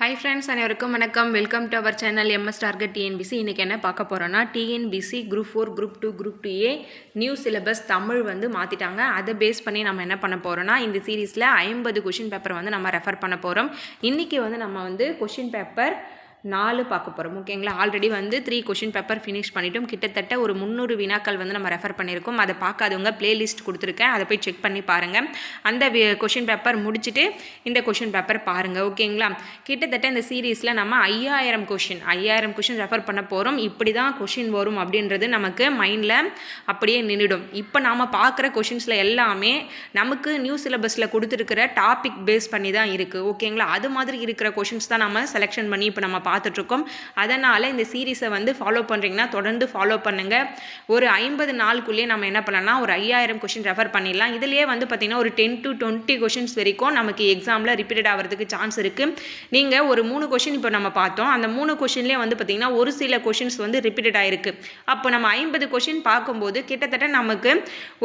Hi friends, அனைவருக்கும் வணக்கம். Welcome to our channel MS target TNPSC. இன்றைக்கி என்ன பார்க்க போகிறோன்னா, TNPSC group 4, group 2, group 2A new syllabus Tamil மாற்றிட்டாங்க. அதை பேஸ் பண்ணி நம்ம என்ன பண்ண போகிறோன்னா, இந்த சீரீஸில் 50 கொஷின் பேப்பர் நம்ம ரெஃபர் பண்ண போகிறோம். இன்றைக்கி நம்ம கொஷின் பேப்பர் 4 பார்க்க போகிறோம். ஓகேங்களா? ஆல்ரெடி 3 கொஷின் பேப்பர் ஃபினிஷ் பண்ணிட்டோம். கிட்டத்தட்ட ஒரு 300 வினாக்கள் நம்ம ரெஃபர் பண்ணியிருக்கோம். அதை பார்க்காதவங்க பிளேலிஸ்ட் கொடுத்துருக்கேன், அதை போய் செக் பண்ணி பாருங்கள். அந்த கொஷின் பேப்பர் முடிச்சுட்டு இந்த கொஷின் பேப்பர் பாருங்கள். ஓகேங்களா? கிட்டத்தட்ட இந்த சீரீஸில் நம்ம 5000 கொஷின் ரெஃபர் பண்ண போகிறோம். இப்படி தான் கொஷின் வரும் அப்படின்றது நமக்கு மைண்டில் அப்படியே நின்றுடும். இப்போ நாம் பார்க்குற கொஷின்ஸில் எல்லாமே நமக்கு நியூ சிலபஸில் கொடுத்துருக்கிற டாபிக் பேஸ் பண்ணி தான் இருக்குது. ஓகேங்களா? அது மாதிரி இருக்கிற கொஷின்ஸ் தான் நம்ம செலெக்ஷன் பண்ணி இப்போ நம்ம பார்த்துட்ருக்கோம். அதனால் இந்த சீரீஸை ஃபாலோ பண்ணுறீங்கன்னா தொடர்ந்து ஃபாலோ பண்ணுங்கள். ஒரு 50 நாளுக்குள்ளேயே நம்ம என்ன பண்ணலாம்னா ஒரு 5000 கொஷின் ரெஃபர் பண்ணிடலாம். இதுலேயே பார்த்திங்கன்னா ஒரு 10 to 20 கொஷின்ஸ் வரைக்கும் நமக்கு எக்ஸாமில் ரிப்பீட்டட் ஆகிறதுக்கு சான்ஸ் இருக்குது. நீங்கள் ஒரு 3 கொஷின் இப்போ நம்ம பார்த்தோம். அந்த 3 கொஷின்லேயே பார்த்திங்கன்னா ஒரு சில கொஷின்ஸ் ரிப்பீட்டட் ஆகிருக்கு. அப்போ நம்ம 50 கொஷின் பார்க்கும்போது கிட்டத்தட்ட நமக்கு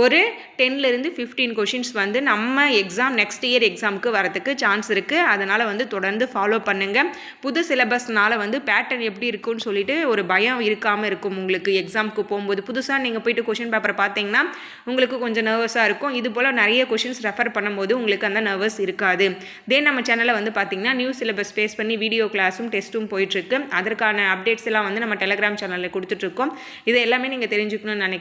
ஒரு 10லேருந்து 15 கொஷின்ஸ் நம்ம எக்ஸாம் நெக்ஸ்ட் இயர் எக்ஸாமுக்கு வரதுக்கு சான்ஸ் இருக்குது. அதனால் தொடர்ந்து ஃபாலோ பண்ணுங்கள். புது சிலபஸ் பேட்டர்ன் எப்படி இருக்குன்னு சொல்லிட்டு ஒரு பயம் இருக்காமல் இருக்கும். உங்களுக்கு எக்ஸாமுக்கு போகும்போது புதுசாக நீங்கள் போயிட்டு கொஷின் பேப்பர் பார்த்தீங்கன்னா உங்களுக்கு கொஞ்சம் நர்வஸாக இருக்கும். இது போல் நிறைய கொஷின்ஸ் ரெஃபர் பண்ணும்போது உங்களுக்கு அந்த நர்வஸ் இருக்காது. தென் நம்ம சேனலில் பார்த்தீங்கன்னா நியூ சிலபஸ் பேஸ் பண்ணி வீடியோ கிளாஸும் டெஸ்ட்டும் போயிட்டுருக்கு. அதற்கான அப்டேட்ஸ் எல்லாம் நம்ம டெலிகிராம் சேனலில் கொடுத்துட்ருக்கோம். இது எல்லாமே நீங்கள் தெரிஞ்சுக்கணும்னு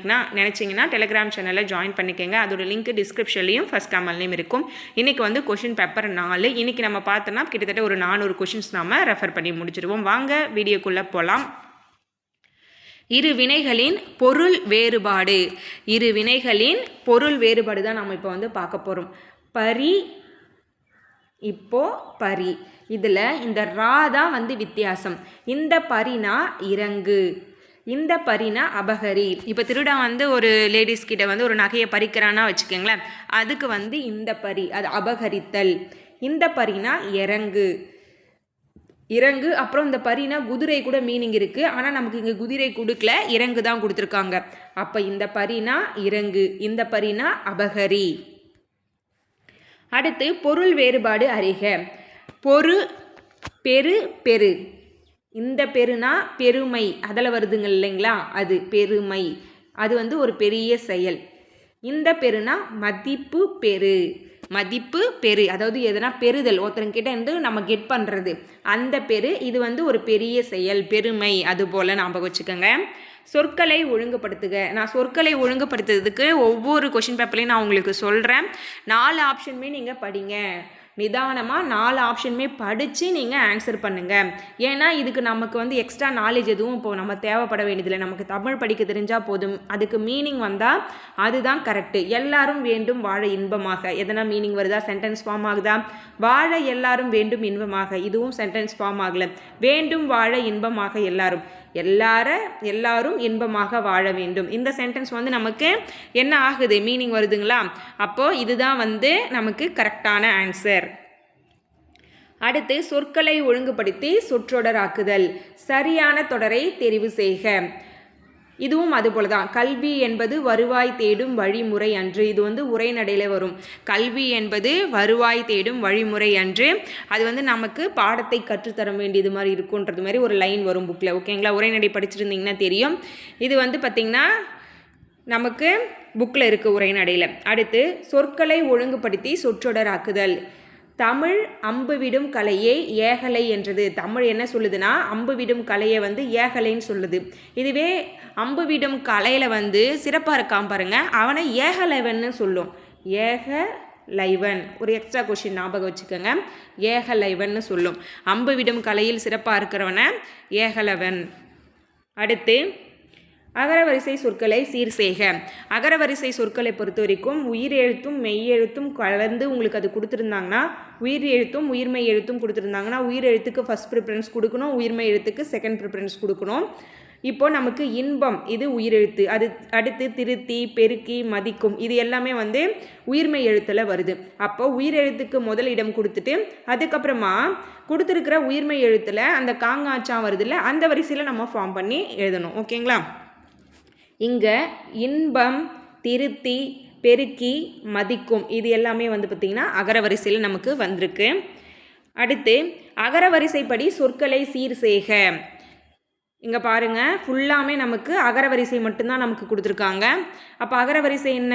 நினச்சிங்கன்னா டெலிகிராம் சேனலில் ஜாயின் பண்ணிக்கோங்க. அதோட லிங்க் டிஸ்கிரிப்ஷன்லையும் ஃபஸ்ட் கமெண்ட்லையும் இருக்கும். இன்றைக்கி கொஷின் பேப்பர் 4. இன்றைக்கி நம்ம பார்த்தோன்னா கிட்டத்தட்ட ஒரு 400 கொஷின்ஸ் நம்ம ரெஃபர் பண்ணி முடிச்சிருவோம். வாங்க வீடியோக்குள்ளே போகலாம். இரு வினைகளின் பொருள் வேறுபாடு. இரு வினைகளின் பொருள் வேறுபாடு தான் நம்ம இப்போ பார்க்க போகிறோம். பரி, இப்போ பரி. இதில் இந்த ரா தான் வித்தியாசம். இந்த பரினா இறங்கு, இந்த பரினா அபகரி. இப்போ திருடன் ஒரு லேடிஸ் கிட்ட ஒரு நகையை பறிக்கிறான்னா வச்சுக்கோங்களேன், அதுக்கு இந்த பரி அது அபகரித்தல். இந்த பரினா இறங்கு, இறங்கு. அப்புறம் இந்த பரினா குதிரை கூட மீனிங் இருக்குது. ஆனால் நமக்கு இங்கே குதிரை கொடுக்கல, இறங்கு தான் கொடுத்துருக்காங்க. அப்போ இந்த பரினா இறங்கு, இந்த பரினா அபகரி. அடுத்து பொருள் வேறுபாடு அறிக. பொரு, பெரு, பெரு. இந்த பெருனா பெருமை, அதில் வருதுங்க இல்லைங்களா, அது பெருமை. அது ஒரு பெரிய செயல். இந்த பெருனா மதிப்பு பெரு, மதிப்பு பெரு. அதாவது எதனா பெறுதல், ஒருத்தருங்கிட்ட நம்ம கெட் பண்ணுறது, அந்த பெரு. இது ஒரு பெரிய செயல், பெருமை. அது போல் ஞாபகம் வச்சுக்கோங்க. சொற்களை ஒழுங்குபடுத்துக. நான் சொற்களை ஒழுங்குபடுத்துறதுக்கு ஒவ்வொரு கொஷின் பேப்பர்லையும் நான் உங்களுக்கு சொல்கிறேன். 4 ஆப்ஷனுமே நீங்கள் படிங்க. நிதானமாக 4 ஆப்ஷனுமே படித்து நீங்கள் ஆன்சர் பண்ணுங்கள். ஏன்னா இதுக்கு நமக்கு எக்ஸ்ட்ரா நாலேஜ் எதுவும் இப்போ நம்ம தேவைப்பட வேண்டியதில்லை. நமக்கு தமிழ் படிக்க தெரிஞ்சால் போதும். அதுக்கு மீனிங் வந்தால் அதுதான் கரெக்டு. எல்லாரும் வேண்டும் வாழ இன்பமாக. எதனா மீனிங் வருதா? சென்டென்ஸ் ஃபார்ம் ஆகுதா? வாழ எல்லாரும் வேண்டும் இன்பமாக, இதுவும் சென்டென்ஸ் ஃபார்ம் ஆகலை. வேண்டும் வாழ இன்பமாக எல்லாரும், எல்லாரும் இன்பமாக வாழ வேண்டும். இந்த சென்டென்ஸ் நமக்கு என்ன ஆகுது? மீனிங் வருதுங்களா? அப்போது இதுதான் நமக்கு கரெக்டான ஆன்சர். அடுத்து சொற்களை ஒழுங்குபடுத்தி சொற்றொடராக்குதல். சரியான தொடரை தெரிவு செய்க. இதுவும் அதுபோல தான். கல்வி என்பது வருவாய் தேடும் வழிமுறை அன்று. இது உரைநடையில் வரும். கல்வி என்பது வருவாய் தேடும் வழிமுறை அன்று. அது நமக்கு பாடத்தை கற்றுத்தர வேண்டியது மாதிரி இருக்குன்றது மாதிரி ஒரு லைன் வரும் புக்கில். ஓகேங்களா? உரைநடை படிச்சிருந்தீங்கன்னா தெரியும். இது பார்த்திங்கன்னா நமக்கு புக்கில் இருக்குது உரைநடையில். அடுத்து சொற்களை ஒழுங்குபடுத்தி சொற்றொடராக்குதல். தமிழ் அம்பு விடும் கலையை ஏகலை என்றது. தமிழ் என்ன சொல்லுதுன்னா அம்பு விடும் கலையை ஏகலைன்னு சொல்லுது. இதுவே அம்பு விடும் கலையில் சிறப்பாக இருக்கான் பாருங்க, அவனை ஏகலைவன்னு சொல்லும். ஏகலைவன் ஒரு எக்ஸ்ட்ரா கொஷின் ஞாபகம் வச்சுக்கோங்க. ஏகலைவன்னு சொல்லும். அம்பு விடும் கலையில் சிறப்பாக இருக்கிறவனை ஏகலவன். அடுத்து அகரவரிசை சொற்களை சீர் செய்க. அகரவரிசை சொற்களை பொறுத்த வரைக்கும் உயிர் எழுத்தும் மெய் எழுத்தும் கலந்து உங்களுக்கு அது கொடுத்துருந்தாங்கன்னா, உயிர் எழுத்தும் உயிர்மெய் எழுத்தும் கொடுத்துருந்தாங்கன்னா உயிர் எழுத்துக்கு ஃபஸ்ட் ப்ரிஃபரன்ஸ் கொடுக்கணும், உயிர்மெய் எழுத்துக்கு செகண்ட் ப்ரிஃபரன்ஸ் கொடுக்கணும். இப்போது நமக்கு இன்பம் இது உயிரெழுத்து. அது அடுத்து திருத்தி, பெருக்கி, மதிக்கும், இது எல்லாமே உயிர்மெய் எழுத்தில் வருது. அப்போது உயிரெழுத்துக்கு முதலிடம் கொடுத்துட்டு அதுக்கப்புறமா கொடுத்துருக்கிற உயிர்மெய் எழுத்தில் அந்த காங்காச்சா வருதுல்ல, அந்த வரிசையில் நம்ம ஃபார்ம் பண்ணி எழுதணும். ஓகேங்களா? இங்கே இன்பம், திருத்தி, பெருக்கி, மதிக்கும், இது எல்லாமே பார்த்திங்கன்னா அகரவரிசையில் நமக்கு வந்திருக்கு. அடுத்து அகரவரிசைப்படி சொற்களை சீர் செய்க. இங்கே பாருங்கள், ஃபுல்லாமே நமக்கு அகரவரிசை மட்டும்தான் நமக்கு கொடுத்துருக்காங்க. அப்போ அகரவரிசை என்ன?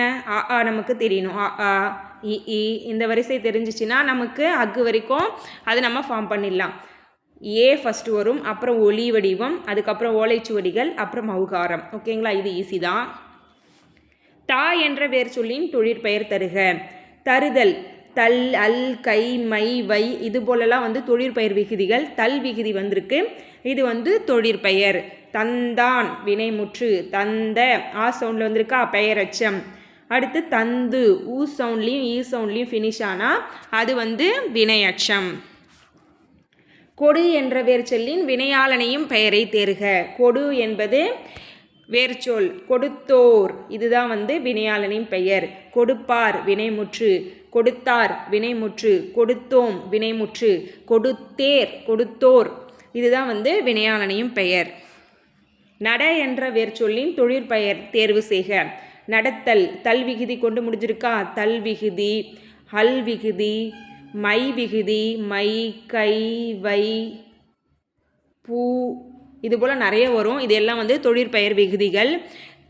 அ நமக்கு தெரியணும். அ இ இந்த வரிசை தெரிஞ்சிச்சின்னா நமக்கு அக்கு வரைக்கும் அது நம்ம ஃபார்ம் பண்ணிடலாம். ஏ ஃபஸ்ட்டு வரும், அப்புறம் ஒலி வடிவம், அதுக்கப்புறம் ஓலைச்சுவடிகள், அப்புறம் மவுகாரம். ஓகேங்களா? இது ஈஸி தான். தா என்ற வேர் சொல்லின் தொழிற்பெயர் தருக. தருதல், தல், அல், கை, மை, வை, இது போலலாம் வந்து தொழிற்பெயர் விகுதிகள். தல் விகுதி வந்திருக்கு, இது வந்து தொழிற்பெயர். தந்தான் வினைமுற்று, தந்த ஆ சவுண்டில் வந்திருக்கா பெயரச்சம். அடுத்து தந்து ஊ சவுண்ட்லேயும் ஈ சவுண்ட்லேயும் ஃபினிஷ் ஆனால் அது வந்து வினையச்சம். கொடு என்ற வேர்ச்சொல்லின் வினையாளனையும் பெயரை தேர்க. கொடு என்பது வேர்ச்சொல். கொடுத்தோர், இதுதான் வந்து வினையாளனின் பெயர். கொடுப்பார் வினைமுற்று, கொடுத்தார் வினைமுற்று, கொடுத்தோம் வினைமுற்று, கொடுத்தேர் கொடுத்தோர், இதுதான் வந்து வினையாளனின் பெயர். நட என்ற வேர்ச்சொல்லின் தொழிற்பெயர் தேர்வு செய்க. நடத்தல், தல் விகுதி கொண்டு முடிஞ்சிருக்கா? தல் விகுதி, ஹல் விகுதி, மை விகுதி, மை, கை, வை, பூ, இது போல் நிறைய வரும். இது எல்லாம் வந்து தொழிற்பெயர் விகுதிகள்.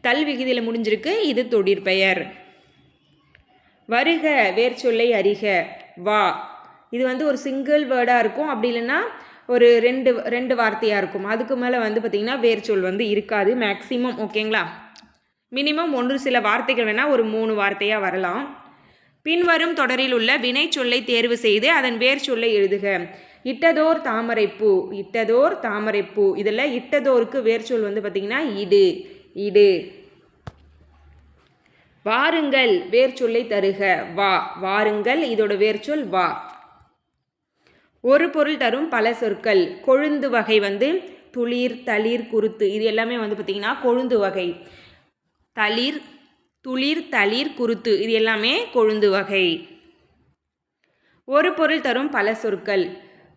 தல் விகுதியில் முடிஞ்சிருக்கு, இது தொழிற்பெயர். வருக வேர்ச்சொல்லை அறிக. வா, இது வந்து ஒரு சிங்கிள் வேர்டாக இருக்கும், அப்படி இல்லைன்னா ஒரு ரெண்டு வார்த்தையாக இருக்கும். அதுக்கு மேலே வந்து பார்த்திங்கன்னா வேர்ச்சொல் வந்து இருக்காது மேக்ஸிமம். ஓகேங்களா? மினிமம் ஒன்று சில வார்த்தைகள் வேணால் ஒரு 3 வார்த்தையாக வரலாம். பின்வரும் தொடரில் உள்ள வினை சொல்லை தேர்வு செய்து அதன் வேர் சொல்லை எழுதுக. இட்டதோர் தாமரைப்பூ, இட்டதோர் தாமரைப்பூ, இதில் இட்டதோருக்கு வேர்ச்சொல் வந்து பார்த்திங்கன்னா இடு, இடு. வாருங்கள் வேர்ச்சொல்லை தருக. வா, வாருங்கள், இதோட வேர்ச்சொல் வா. ஒரு பொருள் தரும் பல சொற்கள். கொழுந்து வகை வந்து துளிர், தளிர், குருத்து, இது எல்லாமே வந்து பார்த்திங்கன்னா கொழுந்து வகை. தளிர், துளிர், தளிர், குருத்து, இது எல்லாமே கொழுந்து வகை. ஒரு பொருள் தரும் பல சொற்கள்.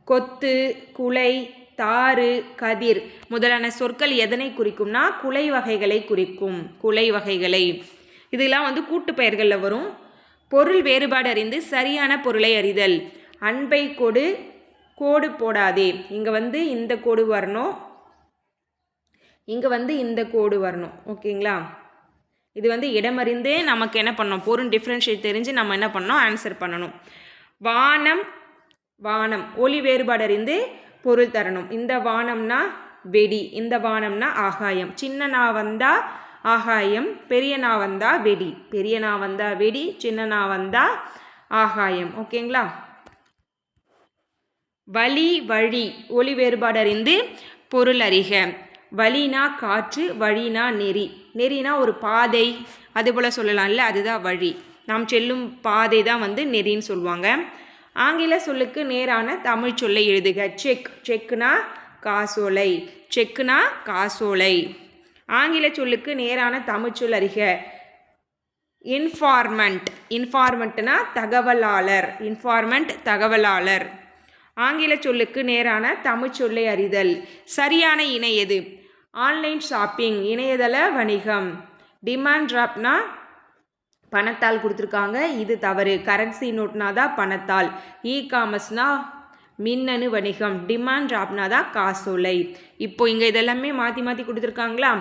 கொத்து, குலை, தாறு, கதிர் முதலான சொற்கள் எதனை குறிக்கும்னா குலை வகைகளை குறிக்கும். குலை வகைகளை. இதெல்லாம் வந்து கூட்டு பெயர்களில் வரும். பொருள் வேறுபாடு அறிந்து சரியான பொருளை அறிதல். அன்பை கொடு, கோடு போடாதே. இங்கே வந்து இந்த கோடு வரணும், இங்கே வந்து இந்த கோடு வரணும். ஓகேங்களா? இது வந்து இடமறிந்து நமக்கு என்ன பண்ணணும், பொருள் டிஃப்ரென்ஷியேட் தெரிஞ்சு நம்ம என்ன பண்ணணும், ஆன்சர் பண்ணணும். வானம், வானம் ஒளி வேறுபாடு அறிந்து பொருள் தரணும். இந்த வானம்னா வெடி, இந்த வானம்னா ஆகாயம். சின்ன நா வந்தா ஆகாயம், பெரிய நா வந்தா வெடி. பெரிய நா வந்தா வெடி, சின்ன நா வந்தா ஆகாயம். ஓகேங்களா? வழி, வழி ஒளி வேறுபாடு அறிந்து பொருள் அறிக. வழினா காற்று, வழினா நெறி. நெறினா ஒரு பாதை, அதுபோல் சொல்லலாம்ல, அதுதான் வழி. நாம் செல்லும் பாதை தான் வந்து நெறின்னு சொல்லுவாங்க. ஆங்கில சொல்லுக்கு நேரான தமிழ் சொல்லை எழுதுக. செக், செக்குனா காசோலை, செக்குனா காசோலை. ஆங்கில சொல்லுக்கு நேரான தமிழ் சொல் அறிக. இன்ஃபார்மண்ட், இன்ஃபார்மண்ட்னா தகவலாளர், இன்ஃபார்மண்ட் தகவலாளர். ஆங்கில சொல்லுக்கு நேரான தமிழ் சொல்லை அறிதல். சரியான இணை எது? ஆன்லைன் ஷாப்பிங், இணையதள வணிகம். டிமாண்ட் டிராப்ட்னா பணத்தால் கொடுத்துருக்காங்க, இது தவறு. கரன்சி நோட்னா தான் பணத்தால். இ காமர்ஸ்னா மின்னணு வணிகம். டிமாண்ட் டிராப்ட்னா தான் காசோலை. இப்போ இங்கே இதெல்லாமே மாற்றி மாற்றி கொடுத்துருக்காங்களா?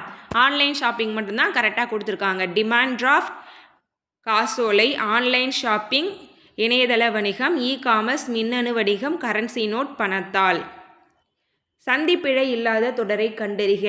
ஆன்லைன் ஷாப்பிங் மட்டும்தான் கரெக்டாக கொடுத்துருக்காங்க. டிமாண்ட் டிராஃப்ட், காசோலை, ஆன்லைன் ஷாப்பிங், இணையதள வணிகம், இ காமர்ஸ், மின்னணு வணிகம், கரன்சி நோட் பணத்தால். சந்திப்பிழை இல்லாத தொடரை கண்டறிக.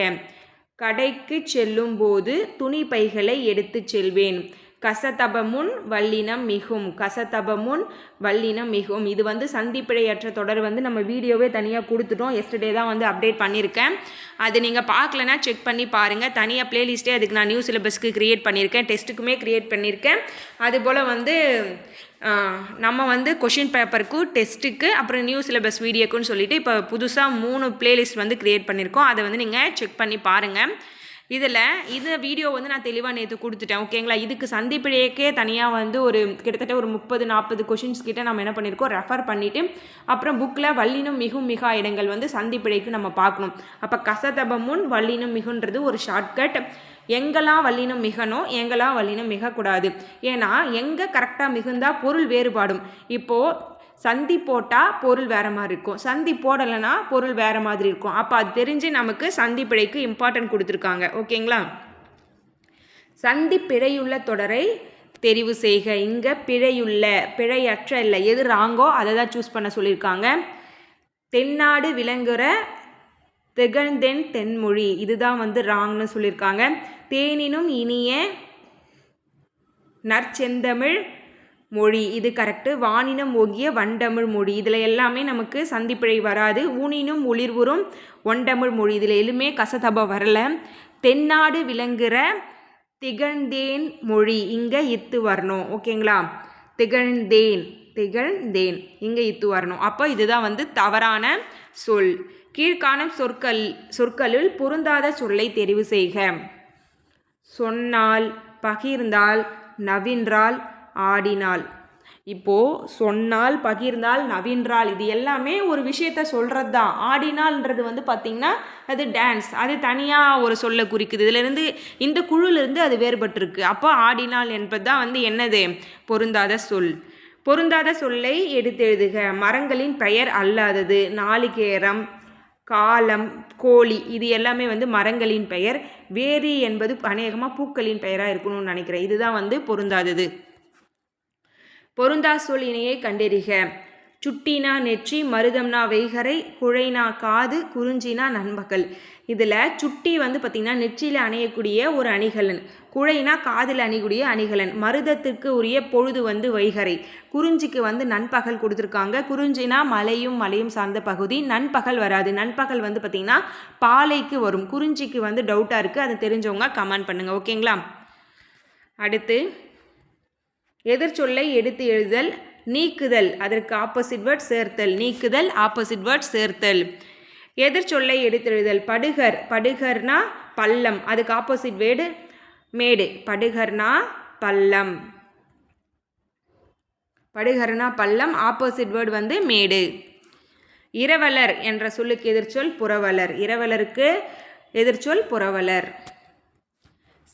கடைக்கு செல்லும் போது துணி பைகளை எடுத்து செல்வேன். கசதபமுன் வல்லினம் மிகும், கசதபமுன் வல்லினம் மிகும். இது வந்து சந்திப்பிழையற்ற தொடர் வந்து நம்ம வீடியோவே தனியாக கொடுத்துட்டோம். எஸ்டர்டே தான் வந்து அப்டேட் பண்ணியிருக்கேன். அது நீங்கள் பார்க்கலன்னா செக் பண்ணி பாருங்கள். தனியாக ப்ளேலிஸ்ட்டே அதுக்கு நான் நியூ சிலபஸ்க்கு க்ரியேட் பண்ணியிருக்கேன், டெஸ்ட்டுக்குமே க்ரியேட் பண்ணியிருக்கேன். அதுபோல் வந்து நம்ம வந்து கொஷின் பேப்பருக்கு, டெஸ்ட்டுக்கு, அப்புறம் நியூ சிலபஸ் வீடியோக்குன்னு சொல்லிட்டு இப்போ புதுசாக 3 ப்ளேலிஸ்ட் வந்து க்ரியேட் பண்ணியிருக்கோம். அதை வந்து நீங்கள் செக் பண்ணி பாருங்கள். இது வீடியோ வந்து நான் தெளிவாக நேற்று கொடுத்துட்டேன். ஓகேங்களா? இதுக்கு சந்திப்பிழையக்கே தனியாக வந்து ஒரு கிட்டத்தட்ட ஒரு 30-40 கொஷின்ஸ் கிட்ட நம்ம என்ன பண்ணியிருக்கோம், ரெஃபர் பண்ணிவிட்டு அப்புறம் புக்கில் வல்லினம் மிகும் மிகா இடங்கள் வந்து சந்திப்பிழைக்கு நம்ம பார்க்கணும். அப்போ கசதபமுன் வல்லினம் மிகுன்றது ஒரு ஷார்ட்கட். எங்கெல்லாம் வல்லினம் மிகணும், எங்கெல்லாம் வல்லினம் மிகக்கூடாது. ஏன்னா எங்கே கரெக்டாக மிகுந்தால் பொருள் வேறுபாடும். இப்போது சந்தி போட்டால் பொருள் வேறு மாதிரி இருக்கும், சந்தி போடலைன்னா பொருள் வேறு மாதிரி இருக்கும். அப்போ அது தெரிஞ்சு நமக்கு சந்தி பிழைக்கு இம்பார்ட்டன்ட் கொடுத்துருக்காங்க. ஓகேங்களா? சந்தி பிழையுள்ள தொடரை தெரிவு செய்க. இங்கே பிழையுள்ள, பிழையற்ற இல்லை, எது ராங்கோ அதை தான் சூஸ் பண்ண சொல்லியிருக்காங்க. தென்னாடு விளங்குற திகழ்ந்தென் தென்மொழி, இதுதான் வந்து ராங்னு சொல்லியிருக்காங்க. தேனினும் இனிய நற்செந்தமிழ் மொழி, இது கரெக்டு. வானினம் ஓகிய வண்டமிழ் மொழி, இதில் எல்லாமே நமக்கு சந்திப்பிழை வராது. ஊனினும் ஒளிர்வுறும் ஒண்டமிழ் மொழி, இதில் எதுவுமே கசதப வரல. தென்னாடு விளங்குற திகழ்ந்தேன் மொழி, இங்கே இத்து வரணும். ஓகேங்களா? திகழ்ந்தேன், திகழ்ந்தேன், இங்கே இத்து வரணும். அப்போ இதுதான் வந்து தவறான சொல். கீழ்காணும் சொற்களில் பொருந்தாத சொல்லை தெரிவு செய்க. சொன்னால், பகிர்ந்தால், நவின்றால், ஆடினாள். இப்போது சொன்னால், பகிர்ந்தால், நவின்றால் இது எல்லாமே ஒரு விஷயத்த சொல்கிறது தான். ஆடினால்ன்றது வந்து பார்த்திங்கன்னா அது டான்ஸ், அது தனியாக ஒரு சொல்லை குறிக்குது. இதிலிருந்து இந்த குழுவிலிருந்து அது வேறுபட்டிருக்கு. அப்போ ஆடினாள் என்பது தான் வந்து என்னது? பொருந்தாத சொல். பொருந்தாத சொல்லை எடுத்து எழுதுக. மரங்களின் பெயர் அல்லாதது. நாளிகேரம், காலம், கோழி, இது எல்லாமே வந்து மரங்களின் பெயர். வேரி என்பது அநேகமாக பூக்களின் பெயராக இருக்கணும்னு நினைக்கிறேன். இதுதான் வந்து பொருந்தாதது. பொருந்தா சொல் இணையை கண்டறிக. சுட்டினா நெற்றி, மருதம்னா வைகரை, குழைனா காது, குறிஞ்சினா நண்பகல். இதில் சுட்டி வந்து பார்த்திங்கன்னா நெற்றியில் அணியக்கூடிய ஒரு அணிகலன், குழைனா காதில் அணியக்கூடிய அணிகலன், மருதத்திற்கு உரிய பொழுது வந்து வைகரை, குறிஞ்சிக்கு வந்து நண்பகல் கொடுத்துருக்காங்க. குறிஞ்சினா மலையும் சார்ந்த பகுதி. நண்பகல் வராது, நண்பகல் வந்து பார்த்திங்கன்னா பாலைக்கு வரும். குறிஞ்சிக்கு வந்து டவுட்டாக இருக்குது, அது தெரிஞ்சவங்க கமெண்ட் பண்ணுங்கள். ஓகேங்களா? அடுத்து எதிர்ச்சொல்லை எடுத்து எழுதல். நீக்குதல், அதற்கு ஆப்போசிட் வேர்ட் சேர்த்தல். நீக்குதல் ஆப்போசிட் வேர்ட் சேர்த்தல். எதிர்ச்சொல்லை எடுத்து எழுதல். படுகர், படுகர்னா பள்ளம், அதுக்கு ஆப்போசிட் வேர்டு மேடு. படுகர்னா பள்ளம், படுகர்னா பள்ளம், ஆப்போசிட் வேர்டு வந்து மேடு. இரவலர் என்ற சொல்லுக்கு எதிர்ச்சொல் புரவலர். இரவலருக்கு எதிர்ச்சொல் புரவலர்.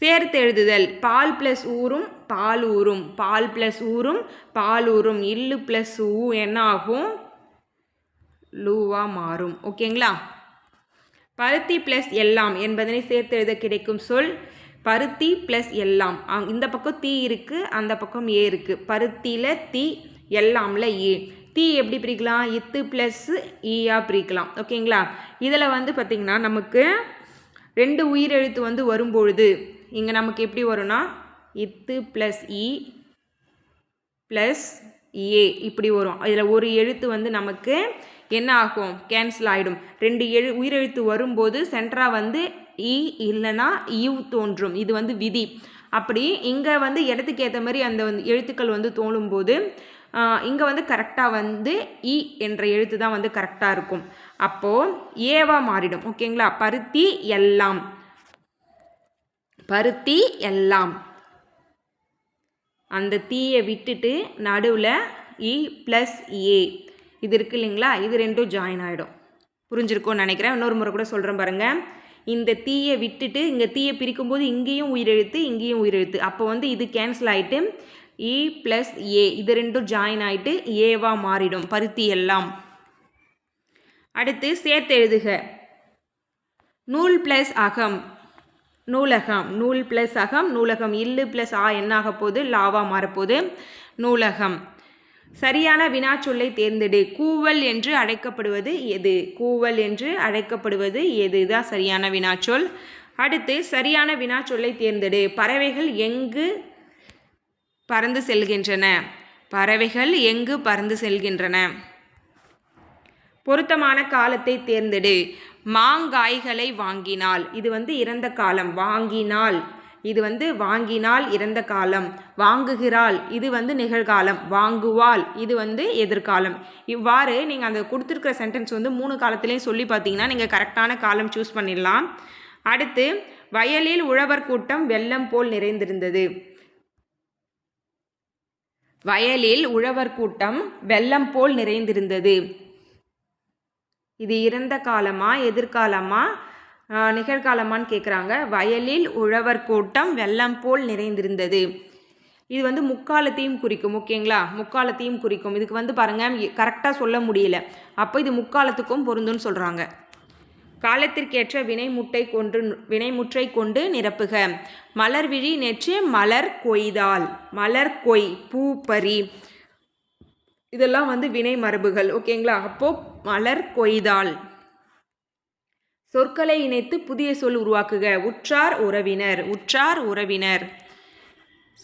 சேர்த்து எழுதுதல். பால் ப்ளஸ் ஊரும் பால் ஊரும், பால் ப்ளஸ் ஊரும் பால் ஊரும். இல்லு ப்ளஸ் ஊ என்ன ஆகும்? லூவா மாறும். ஓகேங்களா? பருத்தி ப்ளஸ் எல்லாம் என்பதனை சேர்த்து எழுத கிடைக்கும் சொல் பருத்தி ப்ளஸ் எல்லாம். இந்த பக்கம் தீ இருக்குது, அந்த பக்கம் ஏ இருக்குது. பருத்தியில் தீ, எல்லாமில் ஏ. தீ எப்படி பிரிக்கலாம்? இத்து ப்ளஸ் ஈயா பிரிக்கலாம். ஓகேங்களா? இதில் வந்து பார்த்திங்கன்னா நமக்கு 2 உயிரெழுத்து வந்து வரும்பொழுது இங்கே நமக்கு எப்படி வரும்னா இத்து ப்ளஸ் இ ப்ளஸ் ஏ இப்படி வரும். இதில் ஒரு எழுத்து வந்து நமக்கு என்ன ஆகும்? கேன்சல் ஆகிடும். 2 உயிரெழுத்து வரும்போது சென்டராக வந்து இ இல்லைன்னா யூ தோன்றும். இது வந்து விதி. அப்படி இங்கே வந்து இடத்துக்கு ஏற்ற மாதிரி அந்த வந்து எழுத்துக்கள் வந்து தோணும்போது இங்கே வந்து கரெக்டாக வந்து இ என்ற எழுத்து தான் வந்து கரெக்டாக இருக்கும். அப்போது ஏவா மாறிடும். ஓகேங்களா? பருத்தி எல்லாம், பருத்தி எல்லாம். அந்த தீயை விட்டுட்டு நடுவில் இ ப்ளஸ் ஏ இது இருக்குது இல்லைங்களா? இது 2 ஜாயின் ஆகிடும். புரிஞ்சிருக்கும்னு நினைக்கிறேன். இன்னொரு முறை கூட சொல்கிறேன் பாருங்கள். இந்த தீயை விட்டுட்டு இங்கே தீயை பிரிக்கும்போது இங்கேயும் உயிரெழுத்து, இங்கேயும் உயிரெழுத்து. அப்போ வந்து இது கேன்சல் ஆகிட்டு இ ப்ளஸ் ஏ இது 2 ஜாயின் ஆகிட்டு ஏவா மாறிடும். பருத்தி எல்லாம். அடுத்து சேர்த்து எழுதுக. நூல் ப்ளஸ் அகம் நூலகம், நூல் ப்ளஸ் அகம் நூலகம். இல்லு ப்ளஸ் ஆ என்ன ஆக போகுது? லாவா மாறப்போகுது. நூலகம். சரியான வினாச்சொல்லை தேர்ந்தெடு. கூவல் என்று அழைக்கப்படுவது எது? கூவல் என்று அழைக்கப்படுவது எது? தான் சரியான வினாச்சொல். அடுத்து சரியான வினாச்சொல்லை தேர்ந்தெடு. பறவைகள் எங்கு பறந்து செல்கின்றன? பறவைகள் எங்கு பறந்து செல்கின்றன? பொருத்தமான காலத்தை தேர்ந்தெடு. மாங்காய்களை வாங்கினாள், இது வந்து இறந்த காலம். வாங்கினாள், இது வந்து வாங்கினாள் இறந்த காலம். வாங்குகிறாள், இது வந்து நிகழ்காலம். வாங்குவாள், இது வந்து எதிர்காலம். இவ்வாறு நீங்கள் அந்த கொடுத்துருக்கிற சென்டென்ஸ் வந்து 3 காலத்திலையும் சொல்லி பார்த்தீங்கன்னா நீங்கள் கரெக்டான காலம் சூஸ் பண்ணிடலாம். அடுத்து வயலில் உழவர் கூட்டம் வெள்ளம் போல் நிறைந்திருந்தது. வயலில் உழவர் கூட்டம் வெள்ளம் போல் நிறைந்திருந்தது. இது இறந்த காலமா எதிர்காலமா நிகழ்காலமான்னு கேட்குறாங்க. வயலில் உழவர் கூட்டம் வெள்ளம் போல் நிறைந்திருந்தது. இது வந்து முக்காலத்தையும் குறிக்கும். ஓகேங்களா, முக்காலத்தையும் குறிக்கும். இதுக்கு வந்து பாருங்கள் கரெக்டாக சொல்ல முடியல, அப்போ இது முக்காலத்துக்கும் பொருந்துன்னு சொல்கிறாங்க. காலத்திற்கேற்ற வினைமுற்றை கொண்டு நிரப்புக. மலர்விழி நேற்று மலர் கொய்தால், மலர் கொய், பூ பறி, இதெல்லாம் வந்து வினை மரபுகள். ஓகேங்களா, அப்போது மலர் கொய்தால். சொற்களை இணைத்து புதிய சொல் உருவாக்குக. உற்றார் உறவினர், உற்றார் உறவினர்.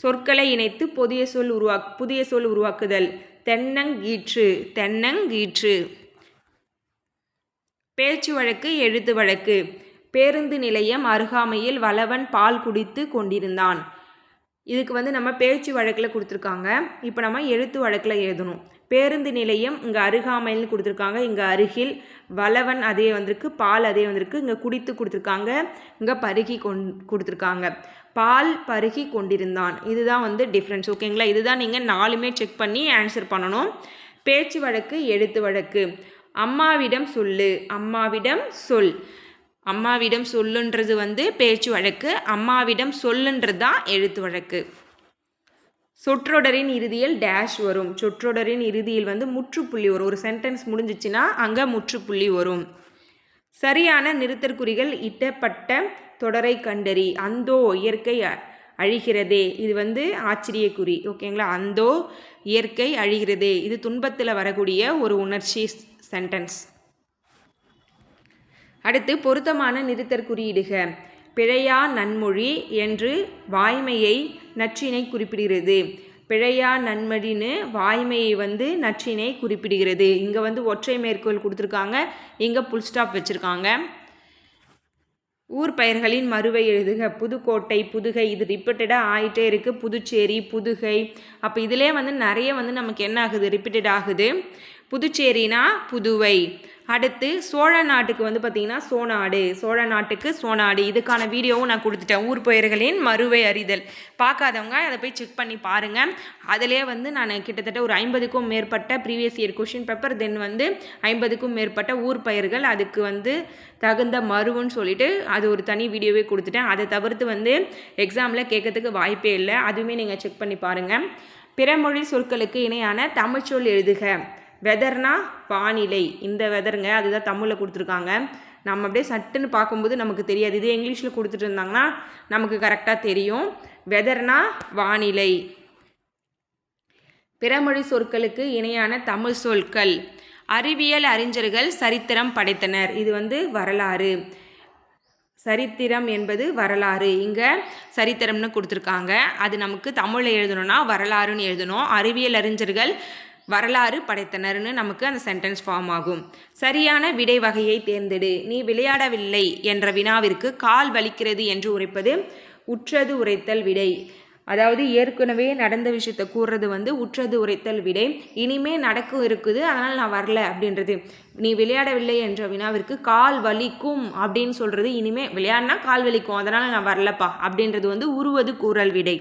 சொற்களை இணைத்து புதிய சொல் உருவாக்குதல். தென்னங்கீற்று, தென்னங்கீற்று. பேச்சு வழக்கு, எழுத்து வழக்கு. பேருந்து நிலையம் அருகாமையில் வளவன் பால் குடித்து கொண்டிருந்தான். இதுக்கு வந்து நம்ம பேச்சு வழக்கில் கொடுத்துருக்காங்க. இப்போ நம்ம எழுத்து வழக்கில் எழுதணும். பேருந்து நிலையம் இங்கே அருகாமையில் கொடுத்துருக்காங்க, இங்கே அருகில். வளவன் அதே வந்திருக்கு, பால் அதே வந்திருக்கு. இங்கே குடித்து கொடுத்துருக்காங்க, இங்கே பருகி கொடுத்துருக்காங்க. பால் பருகி கொண்டிருந்தான். இதுதான் வந்து டிஃப்ரென்ஸ். ஓகேங்களா, இதுதான் நீங்கள் 4மே செக் பண்ணி ஆன்சர் பண்ணணும். பேச்சு வழக்கு, எழுத்து வழக்கு. அம்மாவிடம் சொல்லு, அம்மாவிடம் சொல். அம்மாவிடம் சொல்லுன்றது வந்து பேச்சு வழக்கு, அம்மாவிடம் சொல்லுன்றது தான் எழுத்து வழக்கு. சொற்றொடரின் இறுதியில் டேஷ் வரும். சொற்றொடரின் இறுதியில் வந்து முற்றுப்புள்ளி வரும். ஒரு சென்டென்ஸ் முடிஞ்சிச்சுன்னா அங்கே முற்றுப்புள்ளி வரும். சரியான நிறுத்தற்குறிகள் இட்டப்பட்ட தொடரை கண்டறி. அந்தோ இயற்கை அழிகிறதே, இது வந்து ஆச்சரியக்குறி. ஓகேங்களா, அந்தோ இயற்கை அழிகிறதே, இது துன்பத்தில் வரக்கூடிய ஒரு உணர்ச்சி சென்டென்ஸ். அடுத்து பொருத்தமான நிறுத்தற்குறியிடுக. பிழையா நன்மொழி என்று வாய்மையை நற்றினை குறிப்பிடுகிறது. பிழையா நன்மொழின்னு வாய்மையை வந்து நற்றினை குறிப்பிடுகிறது. இங்கே வந்து ஒற்றை மேற்கோள் கொடுத்துருக்காங்க, இங்கே புல் ஸ்டாப் வச்சுருக்காங்க. ஊர் பெயர்களின் மறுவை எழுதுக. புதுக்கோட்டை, புதுகை, இது ரிப்பீட்டடாக ஆகிட்டே இருக்குது. புதுச்சேரி, புதுகை. அப்போ இதிலே வந்து நிறைய வந்து நமக்கு என்ன ஆகுது, ரிப்பீட்டட் ஆகுது. புதுச்சேரினா புதுவை. அடுத்து சோழ நாட்டுக்கு வந்து பார்த்திங்கன்னா சோனாடு, சோழ நாட்டுக்கு சோனாடு. இதுக்கான வீடியோவும் நான் கொடுத்துட்டேன். ஊர் பெயர்களின் மறுவை அறிதல். பார்க்காதவங்க அதை போய் செக் பண்ணி பாருங்கள். அதிலே வந்து நான் கிட்டத்தட்ட ஒரு 50க்கும் மேற்பட்ட ப்ரீவியஸ் இயர் கொஷின் பேப்பர், தென் வந்து 50க்கும் மேற்பட்ட ஊர் பெயர்கள், அதுக்கு வந்து தகுந்த மறுவுன்னு சொல்லிட்டு அது ஒரு தனி வீடியோவே கொடுத்துட்டேன். அதை தவிர்த்து வந்து எக்ஸாமில் கேட்கறதுக்கு வாய்ப்பே இல்லை. அதுவுமே நீங்கள் செக் பண்ணி பாருங்கள். பிறமொழி சொற்களுக்கு இணையான தமிழ்ச்சொல் எழுதுக. வெதர்னா வானிலை. இந்த வெதருங்க, அதுதான் தமிழில் கொடுத்துருக்காங்க. நம்ம அப்படியே சட்டுன்னு பார்க்கும்போது நமக்கு தெரியாது. இது இங்கிலீஷில் கொடுத்துட்டு இருந்தாங்கன்னா நமக்கு கரெக்டாக தெரியும். வெதர்னா வானிலை. பிறமொழி சொற்களுக்கு இணையான தமிழ் சொற்கள். அறிவியல் அறிஞர்கள் சரித்திரம் படைத்தனர். இது வந்து வரலாறு. சரித்திரம் என்பது வரலாறு. இங்கே சரித்திரம்னு கொடுத்துருக்காங்க. அது நமக்கு தமிழில் எழுதணும்னா வரலாறுன்னு எழுதணும். அறிவியல் அறிஞர்கள் வரலாறு படைத்தனர்னு நமக்கு அந்த சென்டென்ஸ் ஃபார்ம் ஆகும். சரியான விடை வகையை தேர்ந்தெடு. நீ விளையாடவில்லை என்ற வினாவிற்கு கால் வலிக்கிறது என்று உரைப்பது உற்றது உரைத்தல் விடை. அதாவது ஏற்கனவே நடந்த விஷயத்தை கூறுறது வந்து உற்றது உரைத்தல் விடை. இனிமே நடக்க இருக்குது, அதனால் நான் வரல அப்படின்றது. நீ விளையாடவில்லை என்ற வினாவிற்கு கால் வலிக்கும் அப்படின்னு சொல்கிறது. இனிமே விளையாடினா கால் வலிக்கும், அதனால் நான் வரலப்பா அப்படின்றது வந்து உருவது கூறல் விடை.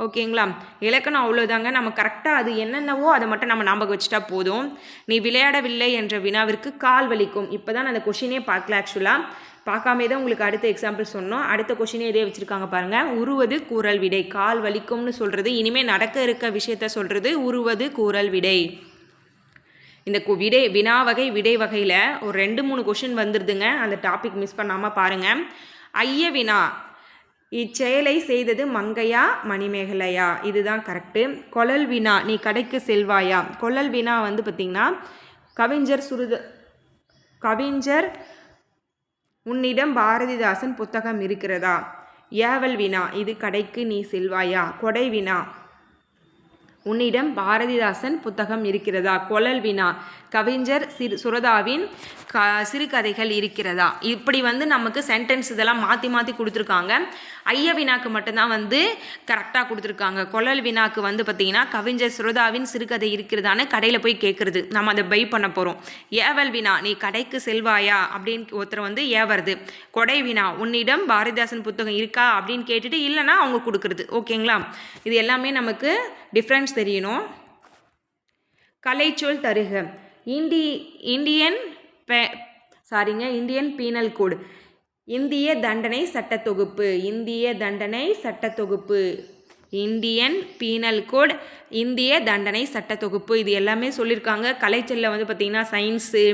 ஓகேங்களா, இலக்கணம் அவ்வளோதாங்க. நம்ம கரெக்டாக அது என்னென்னவோ அதை மட்டும் நம்ம ஞாபகம் வச்சுட்டா போதும். நீ விளையாடவில்லை என்ற வினாவிற்கு கால் வலிக்கும். இப்போ தான் நான் அந்த கொஷினே பார்க்கல. ஆக்சுவலாக பார்க்காமே தான் உங்களுக்கு அடுத்த எக்ஸாம்பிள் சொன்னோம். அடுத்த கொஷினே இதே வச்சுருக்காங்க பாருங்கள். உருவது கூறல் விடை. கால் வலிக்கும்னு சொல்கிறது இனிமேல் நடக்க இருக்க விஷயத்த சொல்கிறது உருவது கூறல் விடை. இந்த வினா வகை விடை வகையில் ஒரு 2-3 கொஷின் வந்துடுதுங்க. அந்த டாபிக் மிஸ் பண்ணாமல் பாருங்கள். ஐய வினா. இச்செயலை செய்தது மங்கையா மணிமேகலையா? இதுதான் கரெக்டு. கொழல் வினா. நீ கடைக்கு செல்வாயா? கொழல் வினா வந்து பார்த்திங்கன்னா கவிஞர் உன்னிடம் பாரதிதாசன் புத்தகம் இருக்கிறதா? ஏவல் வினா. இது கடைக்கு நீ செல்வாயா? கொடை வினா. உன்னிடம் பாரதிதாசன் புத்தகம் இருக்கிறதா? கொழல் வினா. கவிஞர் சுரதாவின் சிறுகதைகள் இருக்கிறதா? இப்படி வந்து நமக்கு சென்டென்ஸ் இதெல்லாம் மாற்றி மாற்றி கொடுத்துருக்காங்க. ஐய வினாக்கு மட்டும்தான் வந்து கரெக்டாக கொடுத்துருக்காங்க. கொழல் வினாக்கு வந்து பார்த்திங்கன்னா கவிஞர் சுரதாவின் சிறுகதை இருக்கிறதான்னு கடையில் போய் கேட்குறது, நம்ம அதை பை பண்ண போகிறோம். ஏவல் வினா. நீ கடைக்கு செல்வாயா அப்படின்னு ஒருத்தர் வந்து ஏவறது. கொடை வினா. உன்னிடம் பாரதிதாசன் புத்தகம் இருக்கா அப்படின்னு கேட்டுட்டு இல்லைன்னா அவங்க கொடுக்குறது. ஓகேங்களா, இது எல்லாமே நமக்கு டிஃப்ரென்ஸ் தெரியணும். கலைச்சொல் தருக. இந்தியன் பீனல் கோடு. இந்திய தண்டனை சட்டத்தொகுப்பு. இந்திய தண்டனை சட்டத்தொகுப்பு. இந்தியன் பீனல் கோட், இந்திய தண்டனை சட்ட தொகுப்பு. இது எல்லாமே சொல்லியிருக்காங்க. கலைச்சொல்ல வந்து பார்த்திங்கன்னா சயின்ஸு,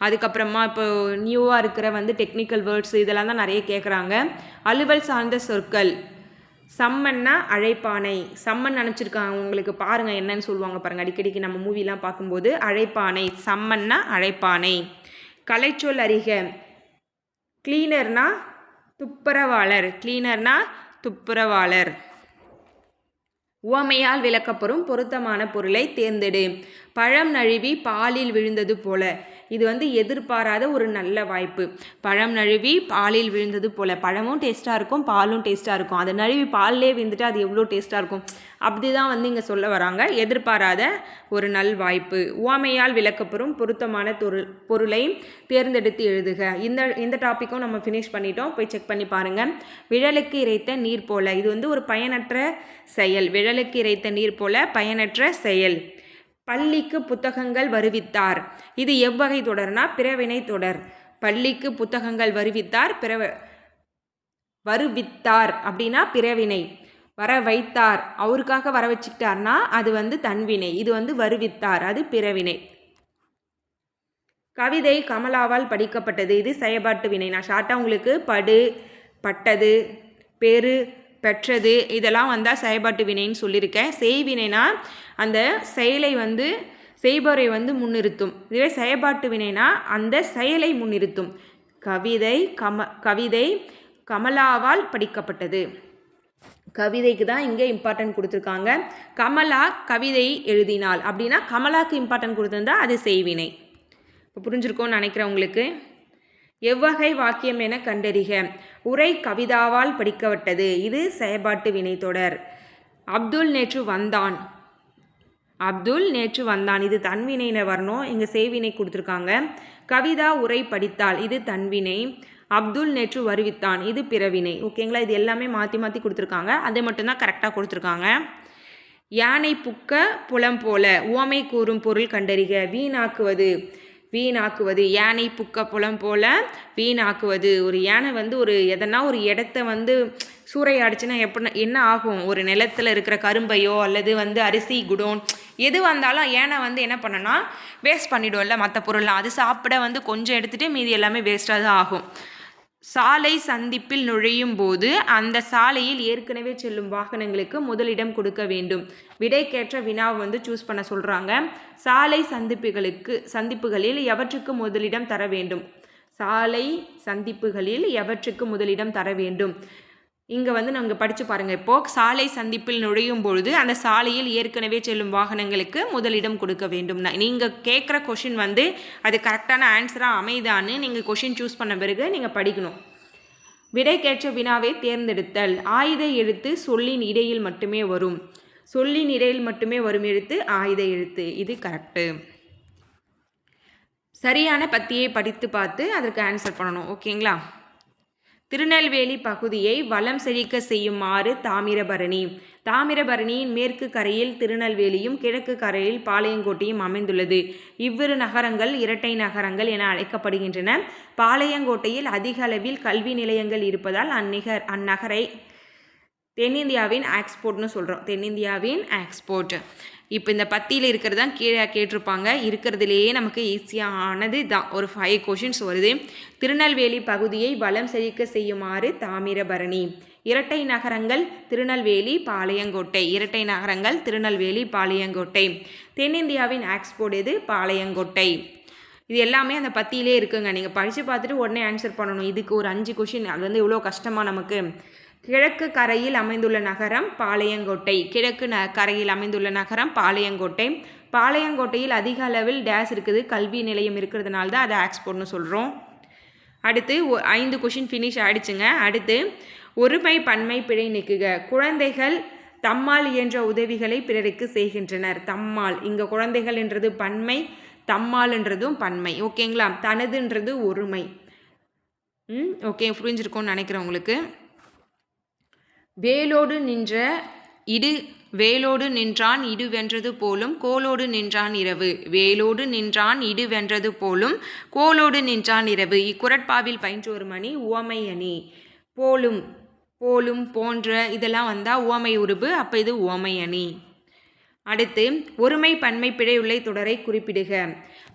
அதுக்கப்புறமா இப்போ நியூவாக இருக்கிற வந்து டெக்னிக்கல் வேர்ட்ஸ் இதெல்லாம் தான் நிறைய கேட்குறாங்க. அலுவல் சார்ந்த சொற்கள். சம்மன்னா அழைப்பானை. சம்மன் நினச்சிருக்காங்க உங்களுக்கு, பாருங்கள் என்னன்னு சொல்லுவாங்க பாருங்கள். அடிக்கடிக்கு நம்ம மூவிலாம் பார்க்கும்போது அழைப்பானை, சம்மன்னா அழைப்பானை. கலைச்சொல் அறிக. கிளீனர்னா துப்புரவாளர், கிளீனர்னா துப்புரவாளர். உவமையால் விளக்கப்பெறும் பொருத்தமான பொருளை தேர்ந்தெடு. பழம் நழுவி பாலில் விழுந்தது போல. இது வந்து எதிர்பாராத ஒரு நல்ல வாய்ப்பு. பழம் நழுவி பாலில் விழுந்தது போல. பழமும் டேஸ்ட்டாக இருக்கும், பாலும் டேஸ்ட்டாக இருக்கும். அது நழுவி பால்லே விழுந்துட்டு அது எவ்வளோ டேஸ்ட்டாக இருக்கும். அப்படி தான் வந்து இங்கே சொல்ல வராங்க. எதிர்பாராத ஒரு நல் வாய்ப்பு. உவமையால் விளக்கப்பெறும் பொருத்தமான பொருளை தேர்ந்தெடுத்து எழுதுக. இந்த டாப்பிக்கும் நம்ம ஃபினிஷ் பண்ணிட்டோம். போய் செக் பண்ணி பாருங்கள். விழலுக்கு இறைத்த நீர் போல. இது வந்து ஒரு பயனற்ற செயல். விழலுக்கு இறைத்த நீர் போல பயனற்ற செயல். பள்ளிக்கு புத்தகங்கள் வருவித்தார். இது எவ்வகை தொடர்னா பிறவினை தொடர். பள்ளிக்கு புத்தகங்கள் வருவித்தார். வருவித்தார் அப்படின்னா பிறவினை. வர வைத்தார், அவருக்காக வர வச்சுக்கிட்டார்னா அது வந்து தன்வினை. இது வந்து வருவித்தார், அது பிறவினை. கவிதை கமலாவால் படிக்கப்பட்டது. இது செயற்பாட்டு வினை. நான் ஷார்ட்டாக உங்களுக்கு படு, பட்டது, பெரு, பெற்றது இதெல்லாம் வந்தால் செயற்பாட்டு வினைன்னு சொல்லியிருக்கேன். செய்வினைனா அந்த செயலை வந்து செய்பவரை வந்து முன்னிறுத்தும். இதுவே செயற்பாட்டு வினைனா அந்த செயலை முன்னிறுத்தும். கவிதை கமலாவால் படிக்கப்பட்டது. கவிதைக்கு தான் இங்கே இம்பார்ட்டன்ட் கொடுத்துருக்காங்க. கமலா கவிதை எழுதினாள் அப்படின்னா கமலாவுக்கு இம்பார்ட்டன்ட் கொடுத்துருந்தா அது செய்வினை. இப்போ புரிஞ்சிருக்கோன்னு நினைக்கிறேன் உங்களுக்கு. எவ்வகை வாக்கியம் என கண்டறிக. உரை கவிதாவால் படிக்கப்பட்டது. இது செயற்பாட்டு வினைத்தொடர். அப்துல் நேற்று வந்தான். அப்துல் நேற்று வந்தான், இது தன்வினையில் வரணும். இங்கே செய்வினை கொடுத்துருக்காங்க. கவிதா உரை படித்தாள், இது தன்வினை. அப்துல் நேற்று வருவித்தான், இது பிறவினை. ஓகேங்களா, இது எல்லாமே மாற்றி மாற்றி கொடுத்துருக்காங்க. அதை மட்டும்தான் கரெக்டாக கொடுத்துருக்காங்க. யானை புக்க புலம் போல. உவமை கூறும் பொருள் கண்டறிக. வீணாக்குவது. வீணாக்குவது. யானை புக்க புலம் போல வீணாக்குவது. ஒரு யானை வந்து ஒரு எதனா ஒரு இடத்த வந்து சூறையாடிச்சுன்னா என்ன ஆகும்? ஒரு நிலத்தில் இருக்கிற கரும்பையோ அல்லது வந்து அரிசி குடோன் எது வந்தாலும் யானை வந்து என்ன பண்ணனா வேஸ்ட் பண்ணிடும்ல மற்ற பொருள்லாம். அது சாப்பிட வந்து கொஞ்சம் எடுத்துகிட்டு மீதி எல்லாமே வேஸ்ட்டாக தான் ஆகும். சாலை சந்திப்பில் நுழையும் போது அந்த சாலையில் ஏற்கனவே செல்லும் வாகனங்களுக்கு முதலிடம் கொடுக்க வேண்டும். விடைக்கேற்ற வினாவை வந்து சூஸ் பண்ண சொல்கிறாங்க. சாலை சந்திப்புகளில் எவற்றுக்கு முதலிடம் தர வேண்டும்? சாலை சந்திப்புகளில் எவற்றுக்கு முதலிடம் தர வேண்டும்? இங்கே வந்து நாங்கள் படித்து பாருங்கள். இப்போது சாலை சந்திப்பில் நுழையும் பொழுது அந்த சாலையில் ஏற்கனவே செல்லும் வாகனங்களுக்கு முதலிடம் கொடுக்க வேண்டும். நீங்கள் கேட்குற கொஷின் வந்து அது கரெக்டான ஆன்சராக அமைதான்னு நீங்கள் கொஷின் சூஸ் பண்ண பிறகு நீங்கள் படிக்கணும். விடைக்கேற்ற வினாவை தேர்ந்தெடுத்தல். ஆயுத எழுத்து சொல்லின் இடையில் மட்டுமே வரும். சொல்லின் இடையில் மட்டுமே வரும் எழுத்து ஆயுத எழுத்து. இது கரெக்டு. சரியான பத்தியை படித்து பார்த்து அதற்கு ஆன்சர் பண்ணணும். ஓகேங்களா. திருநெல்வேலி பகுதியை வளம் செழிக்க செய்யுமாறு தாமிரபரணி. தாமிரபரணியின் மேற்கு கரையில் திருநெல்வேலியும் கிழக்கு கரையில் பாளையங்கோட்டையும் அமைந்துள்ளது. இவ்விரு நகரங்கள் இரட்டை நகரங்கள் என அழைக்கப்படுகின்றன. பாளையங்கோட்டையில் அதிக அளவில் கல்வி நிலையங்கள் இருப்பதால் அந்நகரை தென்னிந்தியாவின் ஆக்ஸ்போர்ட்னு சொல்கிறோம். தென்னிந்தியாவின் ஆக்ஸ்போர்ட். இப்போ இந்த பத்தியில் இருக்கிறது தான் கீழே கேட்டிருப்பாங்க. இருக்கிறதுலேயே நமக்கு ஈஸியானது தான். ஒரு 5 கொஷின்ஸ் வருது. திருநெல்வேலி பகுதியை வளம் செழிக்க செய்யுமாறு தாமிரபரணி. இரட்டை நகரங்கள் திருநெல்வேலி பாளையங்கோட்டை. இரட்டை நகரங்கள் திருநெல்வேலி பாளையங்கோட்டை. தென்னிந்தியாவின் ஆக்ஸ்போர்ட் எது? பாளையங்கோட்டை. இது எல்லாமே அந்த பத்தியிலே இருக்குங்க. நீங்கள் படித்து பார்த்துட்டு உடனே ஆன்சர் பண்ணணும். இதுக்கு ஒரு 5 கொஷின். அது வந்து எவ்வளோ கஷ்டமாக நமக்கு. கிழக்கு கரையில் அமைந்துள்ள நகரம் பாளையங்கோட்டை. கிழக்கு கரையில் அமைந்துள்ள நகரம் பாளையங்கோட்டை. பாளையங்கோட்டையில் அதிக அளவில் டேஸ் இருக்குது, கல்வி நிலையம் இருக்கிறதுனால தான் அதை ஆக்ஸ்போர்ட்னு சொல்கிறோம். அடுத்து 5 கொஷின் ஃபினிஷ் ஆகிடுச்சுங்க. அடுத்து ஒருமை பன்மை பிழை நீக்குக. குழந்தைகள் தம்மால் இயன்ற உதவிகளை பிறருக்கு செய்கின்றனர். தம்மால், இங்கே குழந்தைகள் என்றது பன்மை, தம்மால்ன்றதும் பன்மை. ஓகேங்களா. தனதுன்றது ஒருமை. ஓகே, புரிஞ்சிருக்கும்னு நினைக்கிறேன் உங்களுக்கு. வேலோடு நின்றான் இடு வென்றது போலும் கோலோடு நின்றான் இரவு. வேலோடு நின்றான் இடு வென்றது போலும் கோலோடு நின்றான் இரவு. இக்குறட்பாவில் பயின்று ஒரு மணி உவமை அணி. போலும் போலும், போன்ற இதெல்லாம் வந்தால் உவமை உருபு. அப்போ இது உவமை அணி. அடுத்து ஒருமை பன்மை பிழையுள்ளை தொடரை குறிப்பிடுக.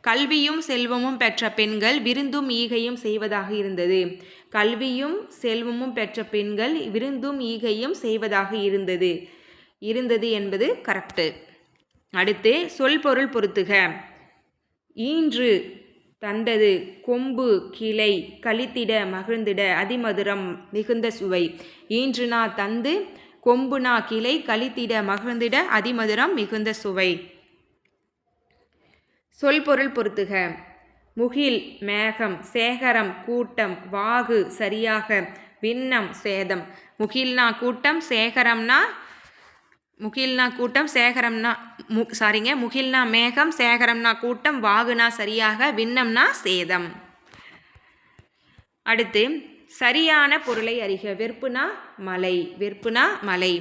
கல்வியும் செல்வமும் பெற்ற பெண்கள் விருந்தும் ஈகையும் செய்வதாக இருந்தது. கல்வியும் செல்வமும் பெற்ற பெண்கள் விருந்தும் ஈகையும் செய்வதாக இருந்தது. இருந்தது என்பது கரெக்டு. அடுத்து சொல் பொருள் பொருத்துக. ஈன்று தந்தது, கொம்பு கிளை, கழித்திட மகிழ்ந்திட, அதிமதுரம் மிகுந்த சுவை. ஈன்றுனா தந்து, கொம்புனா கிளை, கழித்திட மகிழ்ந்திட, அதிமதுரம் மிகுந்த சுவை. சொல் பொருள் பொருத்துக. முகில் மேகம், சேகரம் கூட்டம், வாகு சரியாக, விண்ணம் சேதம். முகில்னா கூட்டம், சேகரம்னா கூட்டம், சேகரம்னா முகில்னா மேகம், சேகரம்னா கூட்டம், வாகுனா சரியாக, விண்ணம்னா சேதம். அடுத்து சரியான பொருளை அறிக. வெறுப்புனா மலை, வெறுப்புனா மலை.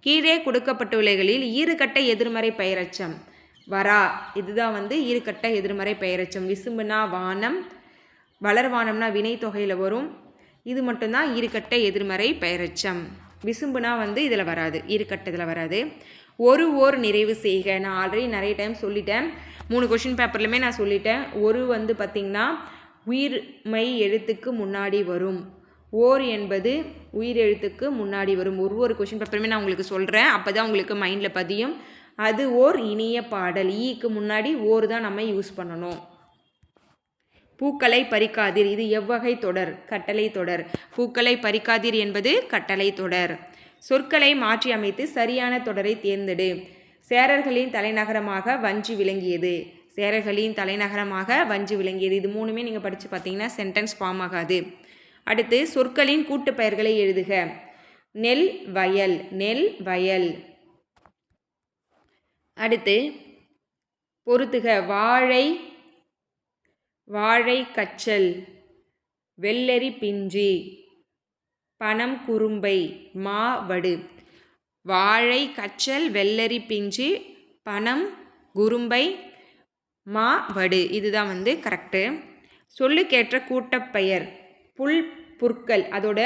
கீழே கொடுக்கப்பட்டுள்ளவைகளில் ஈறுகட்ட எதிர்மறை பெயரச்சம் வரா. இதுதான் ஈறுகட்ட எதிர்மறை பெயரச்சம். விசும்புனா வானம், வளர்வானம்னா வினை தொகையில் வரும். இது மட்டும்தான் ஈறுகட்ட எதிர்மறை பெயரச்சம். விசும்புனா இதில் வராது, ஈறுகட்டத்தில் வராது. ஓர் நிறைவு செய்க. நான் ஆல்ரெடி நிறைய டைம் சொல்லிட்டேன், 3 கொஷின் பேப்பர்லையுமே நான் சொல்லிட்டேன். பார்த்திங்கன்னா உயிர்மை எழுத்துக்கு முன்னாடி வரும். ஓர் என்பது உயிர் எழுத்துக்கு முன்னாடி வரும். ஒரு கொஷின் பேப்பருமே நான் உங்களுக்கு சொல்கிறேன், அப்போ தான் உங்களுக்கு மைண்டில் பதியும். அது ஓர் இனிய பாடல். ஈக்கு முன்னாடி ஓர் தான் நம்ம யூஸ் பண்ணணும். பூக்களை பறிக்காதீர், இது எவ்வகை தொடர்? கட்டளை தொடர். பூக்களை பறிக்காதீர் என்பது கட்டளை தொடர். சொற்களை மாற்றி அமைத்து சரியான தொடரை தேர்ந்தெடு. சேரர்களின் தலைநகரமாக வஞ்சி விளங்கியது. சேரர்களின் தலைநகரமாக வஞ்சி விளங்கியது. இது 3மே நீங்கள் படித்து பார்த்தீங்கன்னா சென்டென்ஸ் ஃபார்ம் ஆகாது. அடுத்து சொற்களின் கூட்டு பெயர்களை எழுதுக. நெல் வயல், நெல் வயல். அடுத்து பொறுத்துக. வாழை, வாழை கச்சல், வெள்ளரி பிஞ்சி, பனம் குறும்பை, மா வடு. வாழை கச்சல், வெள்ளரி பிஞ்சு, பனம் குறும்பை, மா வடு. இதுதான் கரெக்டு. சொல்லுக்கேற்ற கூட்டப்பெயர். புல் புற்கள், அதோட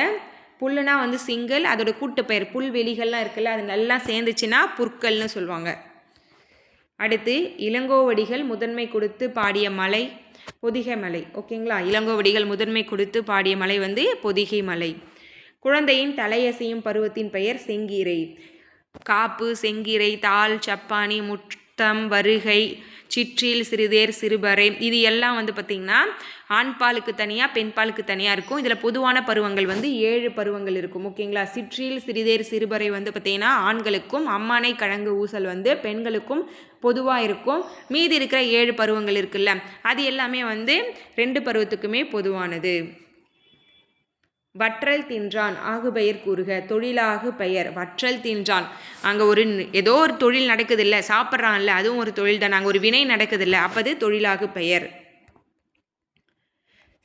புல்லுனா சிங்கிள், அதோட கூட்டுப்பெயர் புல்வெளிகள்லாம் இருக்குல்ல, அது நல்லா சேர்ந்துச்சுன்னா புற்கள்னு சொல்லுவாங்க. அடுத்து இளங்கோவடிகள் முதன்மை கொடுத்து பாடிய மலை பொதிகை மலை. ஓகேங்களா, இளங்கோவடிகள் முதன்மை கொடுத்து பாடிய மலை பொதிகை மலை. குழந்தையின் தலையசையும் பருவத்தின் பெயர் செங்கீரை. காப்பு, செங்கீரை, தாள், சப்பானி, முத்தம், வருகை, சிற்றில், சிறுதேர், சிறுபறை. இது எல்லாம் பார்த்திங்கன்னா ஆண்பாலுக்கு தனியாக பெண்பாலுக்கு தனியாக இருக்கும். இதில் பொதுவான பருவங்கள் 7 பருவங்கள் இருக்கும். ஓகேங்களா, சிற்றில், சிறுதேர், சிறுபறை பார்த்திங்கன்னா ஆண்களுக்கும், அம்மானை, கழங்கு, ஊசல் பெண்களுக்கும் பொதுவாக இருக்கும். மீதி இருக்கிற 7 பருவங்கள் இருக்குல்ல, அது எல்லாமே 2 பருவத்துக்குமே பொதுவானது. வற்றல் தின்றான், ஆகுபெயர் கூறுக. தொழிலாகு பெயர். வற்றல் தின்றான், அங்கே ஏதோ ஒரு தொழில் நடக்குது இல்லை, சாப்பிட்றான்ல, அதுவும் ஒரு தொழில் தான். அங்கே ஒரு வினை நடக்குது இல்லை, அப்போது தொழிலாகு பெயர்.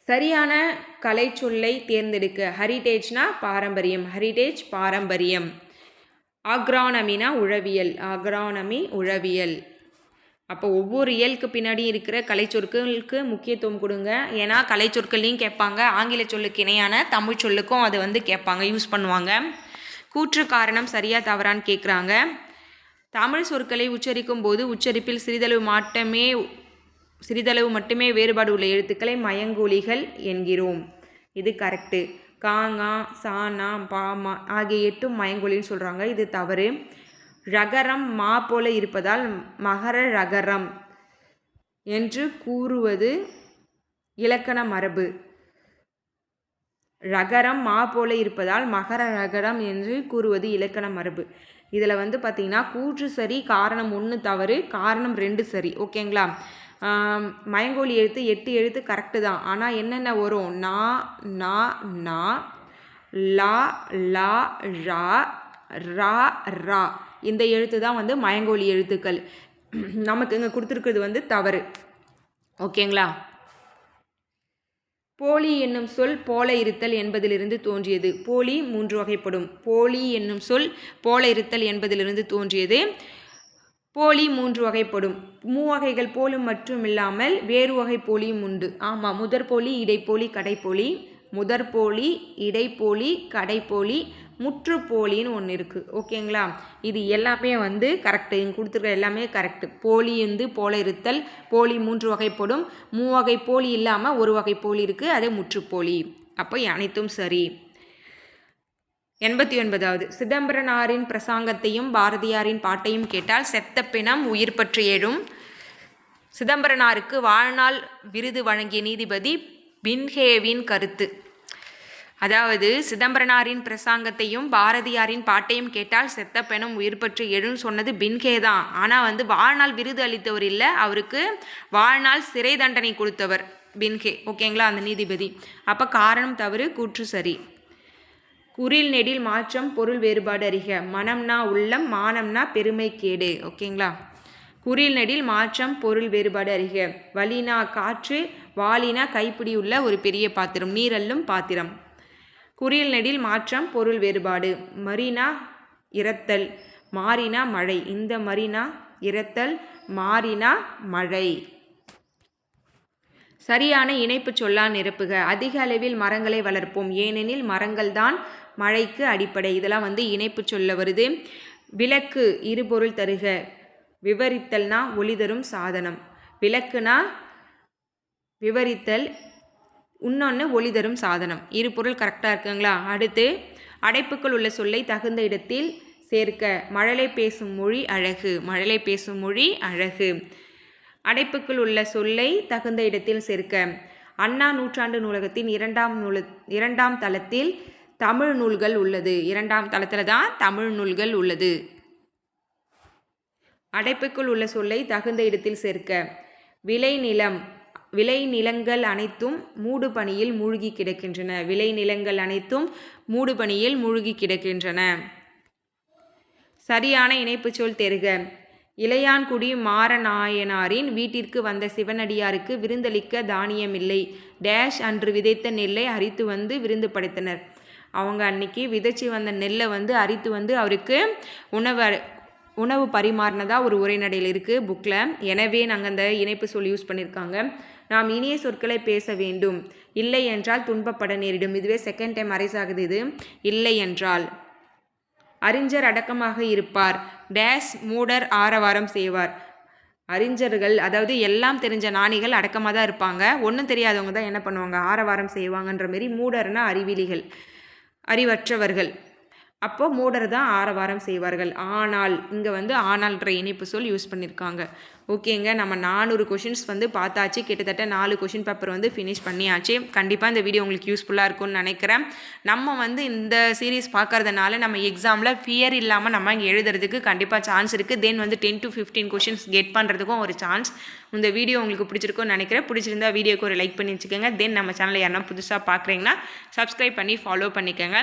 சரியான கலை சொல்லை தேர்ந்தெடுக்க. ஹெரிட்டேஜ்னா பாரம்பரியம், ஹெரிட்டேஜ் பாரம்பரியம். ஆக்ரானமினா உழவியல், ஆக்ரானமி உழவியல். அப்போ ஒவ்வொரு இயலுக்கு பின்னாடி இருக்கிற கலை சொற்களுக்கு முக்கியத்துவம் கொடுங்க. ஏன்னா கலை சொற்கள்லையும் கேட்பாங்க, ஆங்கில சொல்லுக்கு இணையான தமிழ் சொல்லுக்கும் அது கேட்பாங்க, யூஸ் பண்ணுவாங்க. கூற்று காரணம் சரியா தவறான்னு கேட்குறாங்க. தமிழ் சொற்களை உச்சரிக்கும் போது உச்சரிப்பில் சிறிதளவு மட்டுமே வேறுபாடு உள்ள எழுத்துக்களை மயங்கொலிகள் என்கிறோம். இது கரெக்டு. காங்கா, சானா, பாமா ஆகிய 8 மயங்கொலின்னு சொல்கிறாங்க. இது தவறு. ரகரம் மா போல இருப்பதால் மகர ரகரம் என்று கூறுவது இலக்கண மரபு. ரகரம் மா போல இருப்பதால் மகர ரகரம் என்று கூறுவது இலக்கண மரபு. இதில் பார்த்திங்கன்னா கூற்று சரி, காரணம் 1 தவறு, காரணம் 2 சரி. ஓகேங்களா, மயங்கோலி எழுத்து 8 எழுத்து கரெக்டு தான். ஆனால் என்னென்ன வரும்? நா, நா, நா, லா, லா, ரா, ரா, ரா. இந்த எழுத்து தான் மயங்கோலி எழுத்துக்கள். நமக்கு இங்கே கொடுத்துருக்கிறது தவறு. ஓகேங்களா. போலி என்னும் சொல் போல இருத்தல் என்பதிலிருந்து தோன்றியது. போலி 3 வகைப்படும். போலி என்னும் சொல் போல இருத்தல் என்பதிலிருந்து தோன்றியது. போலி 3 வகைப்படும். 3 வகைகள் போலும் மற்றும் இல்லாமல் வேறு வகை போலியும் உண்டு. ஆமாம், முதற்போலி, இடைப்போலி, கடைப்போலி. முதற்போலி, இடைப்போலி, கடைப்போலி, முற்றுப்போலின்னு ஒன்று இருக்குது. ஓகேங்களா? இது எல்லாமே வந்து கரெக்டு. இங்கே கொடுத்துருக்க எல்லாமே கரெக்டு. போலி வந்து போல இருத்தல், போலி 3 வகைப்படும். 3 வகை போலி இல்லாமல் ஒரு வகை போலி இருக்குது, அதே முற்றுப்போலி. அப்போ அனைத்தும் சரி. 89வது, சிதம்பரனாரின் பிரசங்கத்தையும் பாரதியாரின் பாட்டையும் கேட்டால் செத்த பிணம் உயிர் பற்றி எழும். சிதம்பரனாருக்கு வாழ்நாள் விருது வழங்கிய நீதிபதி பின்ஹேவின் கருத்து. அதாவது சிதம்பரனாரின் பிரசங்கத்தையும் பாரதியாரின் பாட்டையும் கேட்டால் செத்த பிணம் உயிர் பற்றி எழும் சொன்னது பின்ஹே தான். ஆனால் வந்து வாழ்நாள் விருது அளித்தவர் இல்லை, அவருக்கு வாழ்நாள் சிறை தண்டனை கொடுத்தவர் பின்ஹே. ஓகேங்களா? அந்த நீதிபதி. அப்போ காரணம் தவறு, கூற்று சரி. குறில் நெடில் மாற்றம் பொருள் வேறுபாடு அறிக. மனம்னா உள்ளம், மானம்னா பெருமை கேடு. ஓகேங்களா? குறில் நெடில் மாற்றம் பொருள் வேறுபாடு அறிக. வலினா காற்று, வாலினா கைப்பிடி உள்ள ஒரு பெரிய பாத்திரம், நீரல்லும் பாத்திரம். குறில் நெடில் மாற்றம் பொருள் வேறுபாடு. மரினா இரத்தல், மாறினா மழை. இந்த மரினா இரத்தல், மாறினா மழை. சரியான இணைப்பு சொல்லால் நிரப்புக. அதிக அளவில் மரங்களை வளர்ப்போம், ஏனெனில் மரங்கள் தான் மழைக்கு அடிப்படை. இதெல்லாம் வந்து இணைப்பு சொல்ல வருது. விளக்கு இருபொருள் தருக. விவரித்தல்னா ஒளி தரும் சாதனம், விளக்குனா விவரித்தல், இன்னொன்று ஒளி தரும் சாதனம். இரு பொருள் கரெக்டாக இருக்குங்களா? அடுத்து அடைப்புக்குள் உள்ள சொல்லை தகுந்த இடத்தில் சேர்க்க. மழலை பேசும் மொழி அழகு, மழலை பேசும் மொழி அழகு. அடைப்புக்குள் உள்ள சொல்லை தகுந்த இடத்தில் சேர்க்க. அண்ணா நூற்றாண்டு நூலகத்தின் இரண்டாம் தளத்தில் தமிழ் நூல்கள் உள்ளது. 2ஆம் தளத்தில் தான் தமிழ் நூல்கள் உள்ளது. அடைப்புக்குள் உள்ள சொல்லை தகுந்த இடத்தில் சேர்க்க. விளைநிலங்கள் அனைத்தும் மூடு பனியில் மூழ்கி கிடக்கின்றன. விளைநிலங்கள் அனைத்தும் மூடு பனியில் மூழ்கி கிடக்கின்றன. சரியான இணைப்பு சொல் தேர்க. இளையான்குடி மாரநாயனாரின் வீட்டிற்கு வந்த சிவனடியாருக்கு விருந்தளிக்க தானியமில்லை. டேஷ் அன்று விதைத்த நெல்லை அரித்து வந்து விருந்து படைத்தனர். அவங்க அன்னைக்கு விதைச்சி வந்த நெல்லை வந்து அரித்து வந்து அவருக்கு உணவு பரிமாறினதா ஒரு உரைநடையில் இருக்குது புக்கில். எனவே நாங்கள் அந்த இணைப்பு சொல் யூஸ் பண்ணியிருக்காங்க. நாம் இனிய சொற்களை பேச வேண்டும், இல்லை என்றால் துன்பப்பட நேரிடும். இதுவே செகண்ட் டைம் அரைஸ் ஆகுது. இது இல்லை என்றால். அறிஞர் அடக்கமாக இருப்பார். டேஷ் மூடர் ஆரவாரம் செய்வார். அறிஞர்கள், அதாவது எல்லாம் தெரிஞ்ச ஞானிகள் அடக்கமாக தான் இருப்பாங்க. ஒன்றும் தெரியாதவங்க தான் என்ன பண்ணுவாங்க, ஆரவாரம் செய்வாங்கன்ற மாரி. மூடர்னா அறிவிலிகள், அறிவற்றவர்கள். அப்போ மூடர் தான் ஆரவாரம் செய்வார்கள். ஆனால் இங்கே வந்து ஆனால்ன்ற இணைப்பு சொல் யூஸ் பண்ணியிருக்காங்க. ஓகேங்க, நம்ம 400 கொஷின்ஸ் வந்து பார்த்தாச்சு. கிட்டத்தட்ட 4 கொஷின் பேப்பர் வந்து ஃபினிஷ் பண்ணியாச்சு. கண்டிப்பாக இந்த வீடியோ உங்களுக்கு யூஸ்ஃபுல்லாக இருக்கும்னு நினைக்கிறேன். நம்ம வந்து இந்த சீரீஸ் பார்க்கறதுனால நம்ம எக்ஸாமில் ஃபியர் இல்லாமல் நம்ம இங்கே எழுதுறதுக்கு கண்டிப்பாக சான்ஸ் இருக்குது. தென் வந்து 10 to 15 கொஷின்ஸ் கெட் பண்ணுறதுக்கும் ஒரு சான்ஸ். இந்த வீடியோ உங்களுக்கு பிடிச்சிருக்கும்னு நினைக்கிறேன். பிடிச்சிருந்தா வீடியோக்கு ஒரு லைக் பண்ணி வச்சுக்கோங்க. தென் நம்ம சேனலை யாரா புதுசாக பார்க்குறீங்கன்னா சப்ஸ்கிரைப் பண்ணி ஃபாலோ பண்ணிக்கோங்க.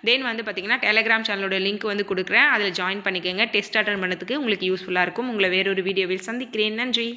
தென் வந்து பார்த்திங்கன்னா டெலிகிராம் சேனலோட லிங்க் வந்து கொடுக்குறேன், அதில் ஜாயின் பண்ணிக்கோங்க. டெஸ்ட் அட்டன் பண்ணதுக்கு உங்களுக்கு யூஸ்ஃபுல்லாக இருக்கும். உங்களை வேறொரு வீடியோவில் சந்திக்கிறேன். நன்றி.